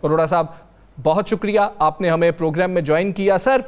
अरोड़ा साहब, बहुत शुक्रिया, आपने हमें प्रोग्राम में ज्वाइन किया। सर,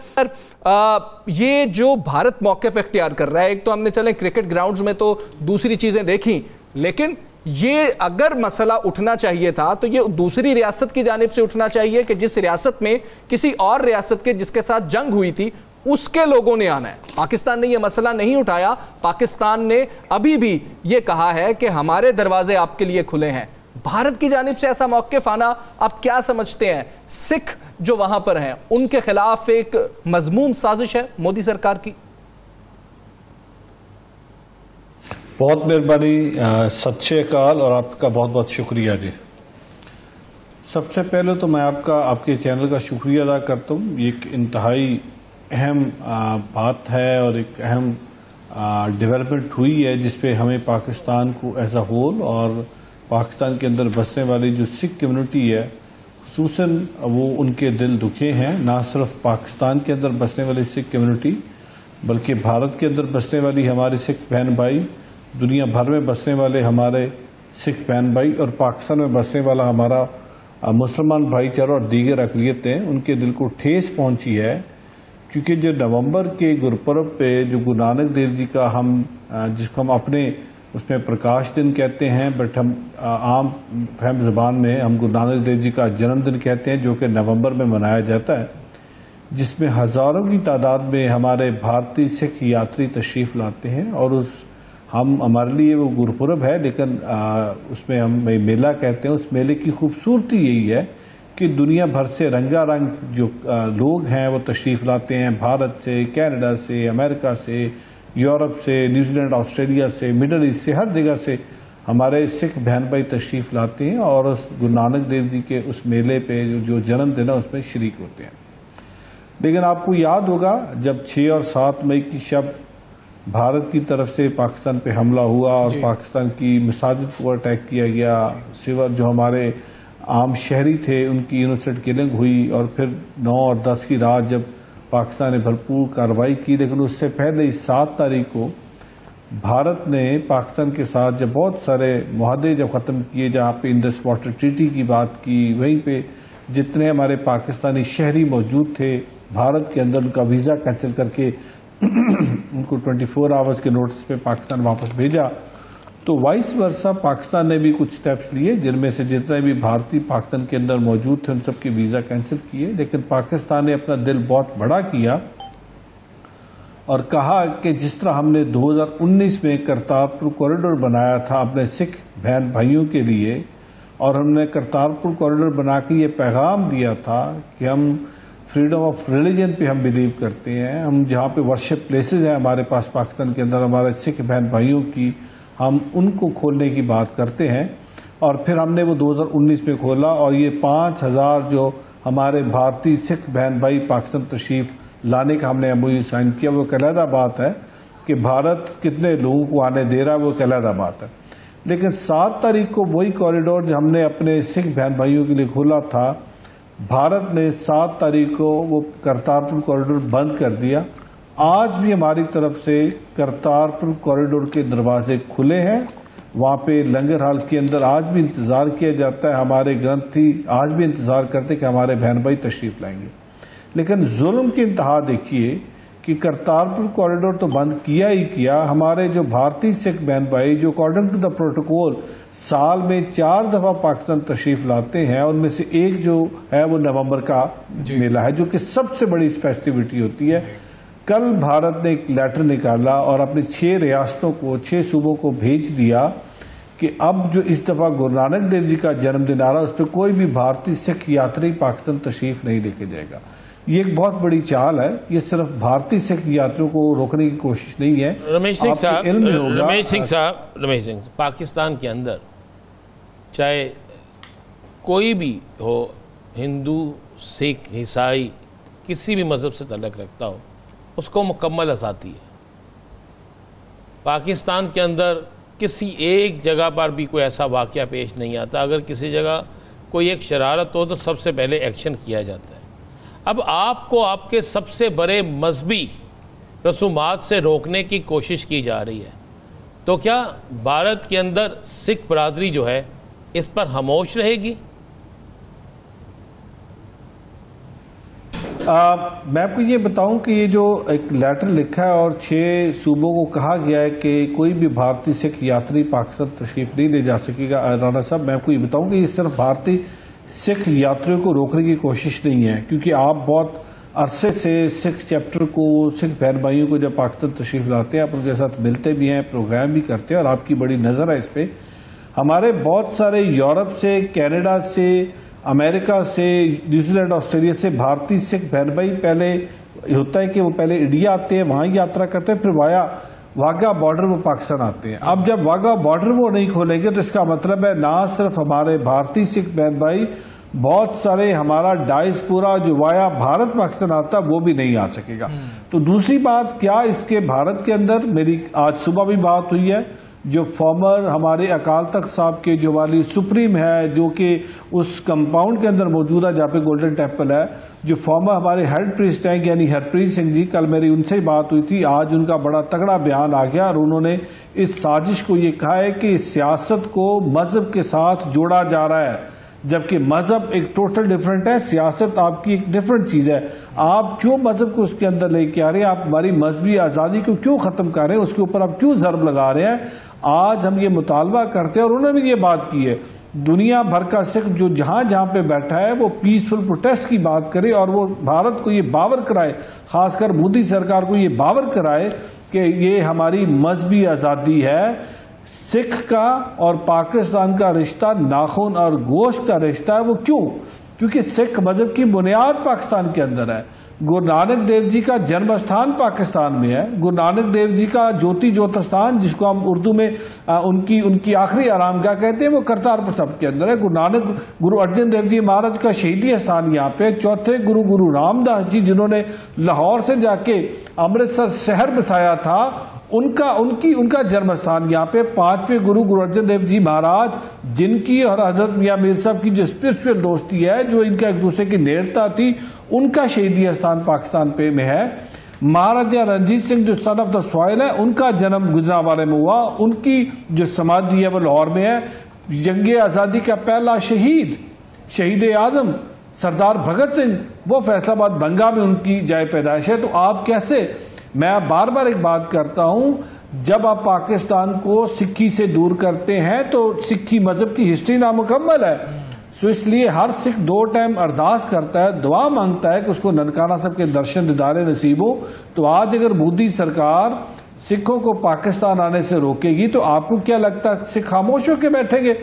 ये जो भारत मौक़िफ़ इख्तियार कर रहा है, एक तो हमने चले क्रिकेट ग्राउंड्स में तो दूसरी चीज़ें देखी, लेकिन ये अगर मसला उठना चाहिए था तो ये दूसरी रियासत की जानिब से उठना चाहिए कि जिस रियासत में किसी और रियासत के जिसके साथ जंग हुई थी उसके लोगों ने आना है। पाकिस्तान ने ये मसला नहीं उठाया। पाकिस्तान ने अभी भी ये कहा है कि हमारे दरवाजे आपके लिए खुले हैं। भारत की जानिब से ऐसा मौक़िफ़ आना, आप क्या समझते हैं? सिख जो वहां पर हैं उनके खिलाफ एक मज़मूम साजिश है मोदी सरकार की? बहुत मेहरबानी, सत श्री अकाल और आपका बहुत बहुत शुक्रिया जी। सबसे पहले तो मैं आपके चैनल का शुक्रिया अदा करता हूँ। ये एक इंतहाई अहम बात है और एक अहम डेवलपमेंट हुई है जिसपे हमें पाकिस्तान को एज अ होल और पाकिस्तान के अंदर बसने वाली जो सिख कम्युनिटी है खुसूसन वो उनके दिल दुखे हैं। ना सिर्फ पाकिस्तान के अंदर बसने वाली सिख कम्युनिटी बल्कि भारत के अंदर बसने वाली हमारे सिख बहन भाई, दुनिया भर में बसने वाले हमारे सिख बहन भाई और पाकिस्तान में बसने वाला हमारा मुसलमान भाईचारा और दीगर अक़लियतें, उनके दिल को ठेस पहुंची है। क्योंकि जो नवंबर के गुरपर्व पे जो गुरु नानक देव जी का जिसको हम अपने उसमें प्रकाश दिन कहते हैं, बट हम आम फहम ज़बान में हम गुरु नानक देव जी का जन्मदिन कहते हैं, जो कि नवंबर में मनाया जाता है, जिसमें हज़ारों की तादाद में हमारे भारतीय सिख यात्री तशरीफ़ लाते हैं। और हमारे लिए वो गुरपुरब है, लेकिन उसमें हम मेला कहते हैं। उस मेले की खूबसूरती यही है कि दुनिया भर से रंगारंग जो लोग हैं वो तशरीफ़ लाते हैं। भारत से, कनाडा से, अमेरिका से, यूरोप से, न्यूजीलैंड, ऑस्ट्रेलिया से, मिडल ईस्ट से, हर जगह से हमारे सिख बहन भाई तशरीफ़ लाते हैं और उस गुरु नानक देव जी के उस मेले पे जो जन्मदिन है उसमें शरीक होते हैं। लेकिन आपको याद होगा जब 6 और 7 मई की शब भारत की तरफ से पाकिस्तान पे हमला हुआ और पाकिस्तान की मसाजिद को अटैक किया गया, सिवा जो हमारे आम शहरी थे उनकी इनोसेंट किलिंग हुई, और फिर 9 और 10 की रात जब पाकिस्तान ने भरपूर कार्रवाई की। लेकिन उससे पहले 7 तारीख को भारत ने पाकिस्तान के साथ जब बहुत सारे मुआहदे जब ख़त्म किए, जहाँ पे इंडस वाटर ट्रीटी की बात की, वहीं पे जितने हमारे पाकिस्तानी शहरी मौजूद थे भारत के अंदर उनका वीज़ा कैंसिल करके उनको 24 आवर्स के नोटिस पे पाकिस्तान वापस भेजा। तो वाइस वर्सा पाकिस्तान ने भी कुछ स्टेप्स लिए, जिनमें से जितने भी भारतीय पाकिस्तान के अंदर मौजूद थे उन सबके वीज़ा कैंसिल किए। लेकिन पाकिस्तान ने अपना दिल बहुत बड़ा किया और कहा कि जिस तरह हमने 2019 में करतारपुर कॉरिडोर बनाया था अपने सिख बहन भाइयों के लिए, और हमने करतारपुर कॉरिडोर बना के ये पैगाम दिया था कि हम फ्रीडम ऑफ रिलीजन पे हम बिलीव करते हैं। हम जहाँ पे वर्शिप प्लेसेस हैं हमारे पास पाकिस्तान के अंदर हमारे सिख बहन भाइयों की, हम उनको खोलने की बात करते हैं। और फिर हमने वो 2019 में खोला और ये 5000 जो हमारे भारतीय सिख बहन भाई पाकिस्तान तशरीफ लाने का हमने MOU साइन किया। वो एक अलहदा बात है कि भारत कितने लोगों को आने दे रहा है, वो एक अलहदा बात है। लेकिन 7 तारीख को वही कॉरिडोर जो हमने अपने सिख बहन भाइयों के लिए खोला था, भारत ने 7 तारीख को वो करतारपुर कॉरिडोर बंद कर दिया। आज भी हमारी तरफ से करतारपुर कॉरिडोर के दरवाजे खुले हैं। वहाँ पे लंगर हाल के अंदर आज भी इंतज़ार किया जाता है। हमारे ग्रंथी आज भी इंतज़ार करते कि हमारे बहन भाई तशरीफ़ लाएंगे। लेकिन जुल्म की इंतहा देखिए कि करतारपुर कॉरिडोर तो बंद किया ही किया, हमारे जो भारतीय सिख बहन भाई जो अकॉर्डिंग टू द प्रोटोकॉल साल में 4 दफ़ा पाकिस्तान तशरीफ लाते हैं, उनमें से एक जो है वो नवंबर का मेला है जो कि सबसे बड़ी फेस्टिविटी होती है। कल भारत ने एक लेटर निकाला और अपनी 6 रियासतों को 6 सूबों को भेज दिया कि अब जो इस दफ़ा गुरु नानक देव जी का जन्मदिन आ रहा है उस पर कोई भी भारतीय सिख यात्री पाकिस्तान तशरीफ नहीं लेके जाएगा। ये एक बहुत बड़ी चाल है। ये सिर्फ भारतीय सिख यात्रियों को रोकने की कोशिश नहीं है। रमेश सिंह, पाकिस्तान के अंदर चाहे कोई भी हो, हिंदू, सिख, ईसाई, किसी भी मज़हब से तल्लुक़ रखता हो, उसको मुकम्मल आज़ादी है। पाकिस्तान के अंदर किसी एक जगह पर भी कोई ऐसा वाक़या पेश नहीं आता। अगर किसी जगह कोई एक शरारत हो तो सबसे पहले एक्शन किया जाता है। अब आपको आपके सबसे बड़े मजहबी रसूमात से रोकने की कोशिश की जा रही है, तो क्या भारत के अंदर सिख बरादरी जो है इस पर खामोश रहेगी? मैं आपको ये बताऊं कि ये जो एक लेटर लिखा है और 6 सूबों को कहा गया है कि कोई भी भारतीय सिख यात्री पाकिस्तान तशरीफ नहीं ले जा सकेगा। राणा साहब, मैं आपको ये बताऊं कि ये सिर्फ भारतीय सिख यात्रियों को रोकने की कोशिश नहीं है, क्योंकि आप बहुत अरसे से सिख चैप्टर को, सिख बहन भाइयों को जब पाकिस्तान तशरीफ लाते हैं, आप उनके साथ मिलते भी हैं, प्रोग्राम भी करते हैं और आपकी बड़ी नज़र है इस पर। हमारे बहुत सारे यूरोप से, कनाडा से, अमेरिका से, न्यूजीलैंड, ऑस्ट्रेलिया से भारतीय सिख बहन भाई पहले होता है कि वो पहले इंडिया आते हैं, वहाँ यात्रा करते हैं, फिर वाया वाघा बॉर्डर वो पाकिस्तान आते हैं। अब जब वाघा बॉर्डर वो नहीं खोलेंगे तो इसका मतलब है ना सिर्फ हमारे भारतीय सिख बहन भाई, बहुत सारे हमारा डायस्पोरा जो वाया भारत पाकिस्तान आता वो भी नहीं आ सकेगा। तो दूसरी बात, क्या इसके भारत के अंदर, मेरी आज सुबह भी बात हुई है, जो फॉर्मर हमारे अकाल तख्त साहब के जो वाली सुप्रीम है, जो कि उस कंपाउंड के अंदर मौजूद है जहाँ पे गोल्डन टेम्पल है, जो फॉर्मर हमारे हेड प्रीस्ट हैं यानी हरप्रीत सिंह जी, कल मेरी उनसे ही बात हुई थी, आज उनका बड़ा तगड़ा बयान आ गया और उन्होंने इस साजिश को ये कहा है कि सियासत को मजहब के साथ जोड़ा जा रहा है, जबकि मजहब एक टोटल डिफरेंट है, सियासत आपकी एक डिफरेंट चीज है। आप क्यों मजहब को उसके अंदर लेके आ रहे हैं, आप हमारी मजहबी आजादी को क्यों खत्म कर रहे हैं, उसके ऊपर आप क्यों ज़र्ब लगा रहे हैं। आज हम ये मुतालबा करते हैं और उन्होंने भी ये बात की है, दुनिया भर का सिख जो जहां जहां पे बैठा है वो पीसफुल प्रोटेस्ट की बात करे और वो भारत को ये बावर कराए, खासकर मोदी सरकार को ये बावर कराए कि ये हमारी मजहबी आज़ादी है। सिख का और पाकिस्तान का रिश्ता नाखून और गोश्त का रिश्ता है। वो क्यों? क्योंकि सिख मजहब की बुनियाद पाकिस्तान के अंदर है। गुरु नानक देव जी का जन्म स्थान पाकिस्तान में है। गुरु नानक देव जी का ज्योति ज्योत स्थान, जिसको हम उर्दू में उनकी आखिरी आरामगाह कहते हैं, वो करतारपुर साहब के अंदर है। गुरु अर्जन देव जी महाराज का शहीदी स्थान यहाँ पे। चौथे गुरु रामदास जी, जिन्होंने लाहौर से जाके अमृतसर शहर बसाया था, उनका जन्म स्थान यहाँ पे। 5वें गुरु अर्जन देव जी महाराज, जिनकी और हजरत मियां मीर साहब की जो स्पिरिचुअल दोस्ती है, जो इनका एक दूसरे की नेड़ता थी, उनका शहीदी स्थान पाकिस्तान पे में है। महाराजा रणजीत सिंह जो सन ऑफ द सॉइल है, उनका जन्म गुजरांवाले में हुआ, उनकी जो समाधि है वो लाहौर में है। जंगे आजादी का पहला शहीद आजम सरदार भगत सिंह, वो फैसलाबाद बंगा में उनकी जाए पैदाइश है। तो आप कैसे, मैं बार बार एक बात करता हूं, जब आप पाकिस्तान को सिक्खी से दूर करते हैं तो सिक्खी मजहब की हिस्ट्री नामुकम्मल है। सो इसलिए हर सिख 2 टाइम अरदास करता है, दुआ मांगता है कि उसको ननकाना साहब के दर्शन दीदारे नसीब हो। तो आज अगर मोदी सरकार सिखों को पाकिस्तान आने से रोकेगी तो आपको क्या लगता है सिख खामोश होकर बैठेंगे?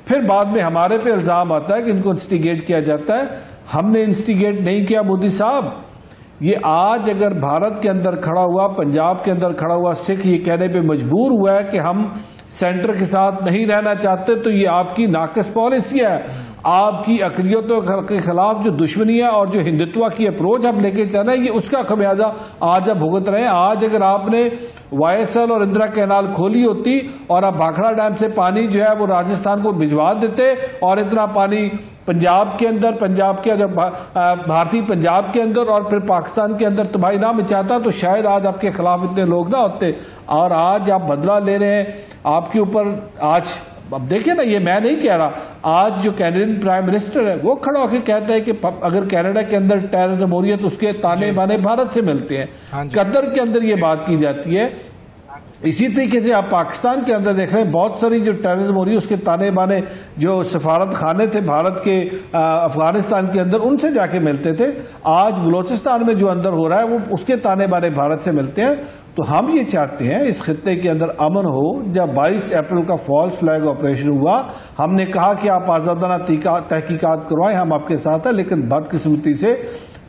फिर बाद में हमारे पे इल्जाम आता है कि इनको इंस्टिगेट किया जाता है। हमने इंस्टिगेट नहीं किया मोदी साहब। ये आज अगर भारत के अंदर खड़ा हुआ, पंजाब के अंदर खड़ा हुआ सिख ये कहने पे मजबूर हुआ है कि हम सेंटर के साथ नहीं रहना चाहते, तो ये आपकी नाकिस पॉलिसी है। आपकी अक़लियतों के खिलाफ जो दुश्मनी है और जो हिंदुत्व की अप्रोच आप लेके चल रहे हैं, ये उसका खमियाजा आज आप भुगत रहे हैं। आज अगर आपने YSL और इंदिरा कैनाल खोली होती और आप भाखड़ा डैम से पानी जो है वो राजस्थान को भिजवा देते और इतना पानी पंजाब के अंदर, भारतीय पंजाब के अंदर और फिर पाकिस्तान के अंदर तबाही ना मचाता, तो शायद आज आपके खिलाफ इतने लोग ना होते। और आज आप बदला ले रहे हैं, आपके ऊपर आज अब देखिए ना, ये मैं नहीं कह रहा, आज जो कैनेडियन प्राइम मिनिस्टर है वो खड़ा होकर कहता है कि अगर कनाडा के अंदर टेररिज्म हो रही है तो उसके ताने बाने भारत से मिलते हैं। कतर के अंदर ये बात की जाती है। इसी तरीके से आप पाकिस्तान के अंदर देख रहे हैं, बहुत सारी जो टेररिज्म हो रही है उसके ताने बाने जो सफारत खाने थे भारत के अफगानिस्तान के अंदर, उनसे जाके मिलते थे। आज बलोचिस्तान में जो अंदर हो रहा है वो उसके ताने बाने भारत से मिलते हैं। तो हम ये चाहते हैं इस खित्ते के अंदर अमन हो। जब 22 अप्रैल का फॉल्स फ्लैग ऑपरेशन हुआ, हमने कहा कि आप आजादाना तहकीकात करवाएं, हम आपके साथ हैं, लेकिन बदकिस्मती से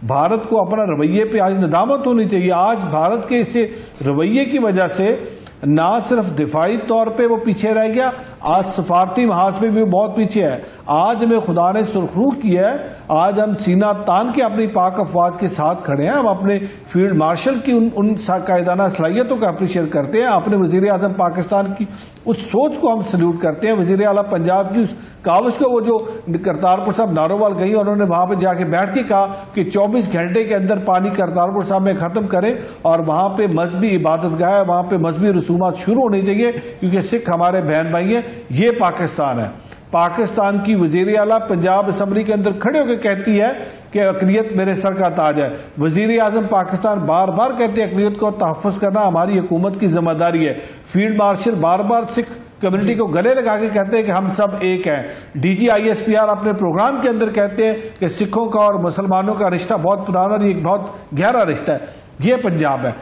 भारत को अपना रवैये पे आज नदामत होनी चाहिए। आज भारत के इस रवैये की वजह से ना सिर्फ दिफाई तौर पे वो पीछे रह गया, आज सफारती महाज में भी बहुत पीछे है। आज हमें खुदा ने सुरखरूख किया है, आज हम सीना तान के अपनी पाक अफवाज के साथ खड़े हैं। हम अपने फील्ड मार्शल की उन कायदाना सलाहियतों का अप्रिशिएट करते हैं, अपने वजीर आजम पाकिस्तान की उस सोच को हम सल्यूट करते हैं, वजीर आला पंजाब की उस कावज को, वो जो करतारपुर साहब नारोवाल गई, उन्होंने वहां पर जाके बैठ के कहा कि 24 घंटे के अंदर पानी करतारपुर साहब में खत्म करें और वहां पे मजहबी इबादत गाह है, वहां पे मजहबी रसूमात शुरू होनी चाहिए, क्योंकि सिख हमारे बहन भाई हैं। ये पाकिस्तान है। पाकिस्तान की वजीर आला पंजाब असम्बली के अंदर खड़े होकर कहती है कि अक़लियत मेरे सर का ताज है। वजीर आजम पाकिस्तान बार बार कहते हैं अक़लियत को तहफ़्फ़ुज़ करना हमारी हुकूमत की जिम्मेदारी है। फील्ड मार्शल बार बार सिख कम्युनिटी को गले लगा के कहते हैं कि हम सब एक हैं। DG ISPR अपने प्रोग्राम के अंदर कहते हैं कि सिखों का और मुसलमानों का रिश्ता बहुत पुराना और एक बहुत गहरा रिश्ता है। ये पंजाब है,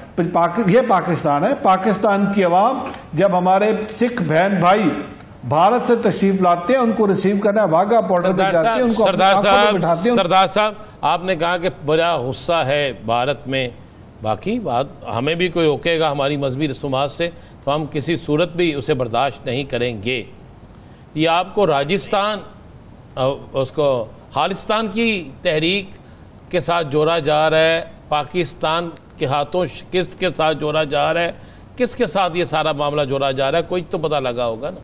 ये पाकिस्तान है। पाकिस्तान की आवाम जब हमारे सिख बहन भाई भारत से तशरीफ लाते हैं, उनको रिसीव करना है, वाघा बॉर्डर पे जाते हैं, उनको सरदार साहब आपने कहा कि बड़ा गुस्सा है भारत में, बाकी बात हमें भी कोई रोकेगा हमारी मजहबी रसूमात से तो हम किसी सूरत भी उसे बर्दाश्त नहीं करेंगे। ये आपको राजस्थान उसको खालिस्तान की तहरीक के साथ जोड़ा जा रहा है, पाकिस्तान के हाथों शिकस्त के साथ जोड़ा जा रहा है, किसके साथ ये सारा मामला जोड़ा जा रहा है, कोई तो पता लगा होगा ना।